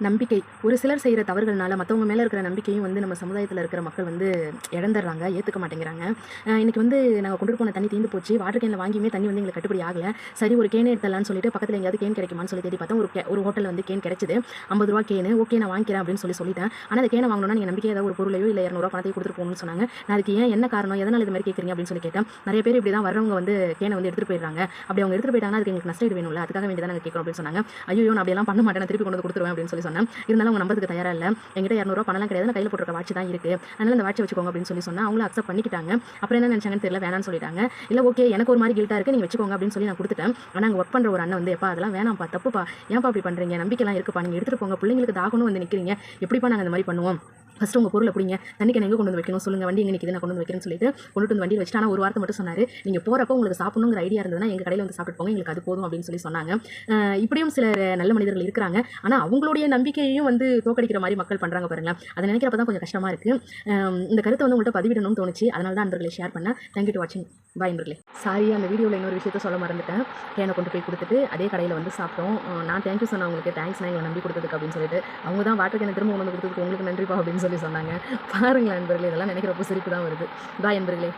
நம்பிக்கை. ஒரு சிலர் செய்கிற தவறுகள்னால மற்றவங்க மேலே இருக்கிற நம்பிக்கையும் வந்து நம்ம சமுதாயத்தில் இருக்கிற மக்கள் வந்து இழந்துடுறாங்க, ஏற்றுக்க மாட்டேங்கிறாங்க. இன்றைக்கி வந்து நாங்கள் கொண்டு போன தண்ணி தீர்ந்து போச்சு. வாட்டர் கேனில் வாங்கியுமே தண்ணி வந்து எங்களுக்கு கட்டுப்படி ஆகலை. சரி ஒரு கேன் எடுத்துடலான்னு சொல்லிட்டு பக்கத்தில் எங்கேயாவது கேன் கிடைக்குமான்னு சொல்லி தேடி பார்த்தா ஒரு ஹோட்டலில் வந்து கேன் கிடைச்சிது. 50 ரூபா கேனு. ஓகே நான் வாங்கிக்கிறேன் அப்படின்னு சொல்லிட்டேன். ஆனால் அந்த கேனை வாங்கணும்னா நீங்கள் நம்பிக்கை ஏதாவது ஒரு பொருளையோ இல்லை 200 ரூபா பணத்தையும் கொடுத்துட்டு போகணும்னு சொன்னாங்க. நான் அதுக்கு என்ன காரணம், எதனால் இது மாதிரி கேட்குறீங்க அப்படின்னு சொல்லி கேட்டேன். நிறைய பேர் இப்படி தான் வர்றவங்க வந்து கேனை வந்து எடுத்துகிட்டு போயிடுறாங்க. அப்படி அவங்க எடுத்துகிட்டு போயிட்டாங்கன்னா அதுக்கு எங்களுக்கு நஷ்டம் வேணும்ல, அதுக்காக வேண்டி தான் நாங்கள் கேட்குறோம் அப்படின்னு சொன்னாங்க. ஐயோ நான் அப்படியெல்லாம் பண்ண மாட்டேன், நான் திருப்பி கொண்டு வந்து கொடுத்துருவேன் அப்படின்னு சொன்னேன். இருந்தாலும் அவங்க நம்பதுக்கு தயாரா இல்லை. என்கிட்ட 200 ரூபா பணம்லாம் கிடையாது, நான் கையில் போட்டுருக்க வாட்ச் தான் இருக்குது, அதனால அந்த வாட்சை வச்சுக்கோங்க அப்படின்னு சொன்னால் அவங்களும் அக்செப்ட் பண்ணிக்கிட்டாங்க. அப்புறம் என்ன நினச்சாங்கன்னு தெரியல, வேணான்னு சொல்லிட்டாங்க. இல்லை ஓகே எனக்கு ஒரு மாதிரி கில்ட்டாக இருக்குது, நீங்கள் வச்சுக்கோங்க அப்படின்னு சொல்லி நான் கொடுத்துட்டேன். ஆனால் அங்கே ஒர்க் பண்ணுற ஒரு அண்ணன் வந்து எப்பா அதெல்லாம் வேணாம்ப்பா, தப்புப்பா, ஏன்ப்பா அப்படி பண்ணுறீங்க, நம்பிக்கைலாம் இருக்குப்பா, நீங்கள் எடுத்துகிட்டு போங்க, பிள்ளைங்களுக்கு தாகணும் வந்து நிற்கிறீங்க, எப்படிப்பா நாங்கள் இந்த மாதிரி பண்ணுவோம், ஃபஸ்ட்டு உங்கள் பொருளை பிடிங்க, தண்ணிக்கு எங்கே கொண்டு வந்து வைக்கணும் சொல்லுங்கள், வண்டி எங்கே நிற்கிது நான் கொண்டு வந்து வைக்கிறேன்னு சொல்லிட்டு கொண்டு வந்து வண்டியில் வச்சுட்டு, ஆனால் ஒரு வார்த்தை மட்டும் சொன்னார், நீங்கள் போகிறப்ப உங்களுக்கு சாப்பிடணுங்கிற ஐடியா இருந்ததுன்னா எங்கள் கடையில் வந்து சாப்பிட்டு போங்க, எங்களுக்கு அது போதும் அப்படின்னு சொல்லி சொன்னாங்க. இப்படியும் சிலர் நல்ல மனிதர்கள் இருக்கிறாங்க. ஆனால் அவங்களுடைய நம்பிக்கையையும் வந்து தோக்கடிக்கிற மாதிரி மக்கள் பண்ணுறாங்க பாருங்களேன். அதை நினைக்கிறப்ப தான் கொஞ்சம் கஷ்டமாக இருக்குது. இந்த கருத்தை வந்து உங்கள்கிட்ட பதிவிடணும்னு தோணுச்சு, அதனால தான் நண்பர்களை ஷேர் பண்ணேன். தேங்க்யூ டு வாட்சிங். பாய் நண்பர்களே. சாரி, அந்த வீடியோவில் இன்னொரு விஷயத்த சொல்ல மறந்துட்டேன். கேனை கொண்டு போய் கொடுத்துட்டு அதே கடையில் வந்து சாப்பிட்டோம். நான் தேங்க்யூ சொன்னேன் உங்களுக்கு, தேங்க்ஸ் நான் எங்களை நம்பி கொடுத்ததுக்கு அப்படின்னு சொல்லிட்டு. அவங்க தான் வாட்டர் கேனை திரும்ப கொண்டு வந்து கொடுத்ததுக்கு உங்களுக்கு நன்றிப்பா அப்படின்னு சொல்லி சொன்னாங்க. பாருங்களேன் நண்பர்களே, இதெல்லாம் நினைக்கிறப்போ சிரிப்பு தான் வருது. பாய் நண்பர்களே.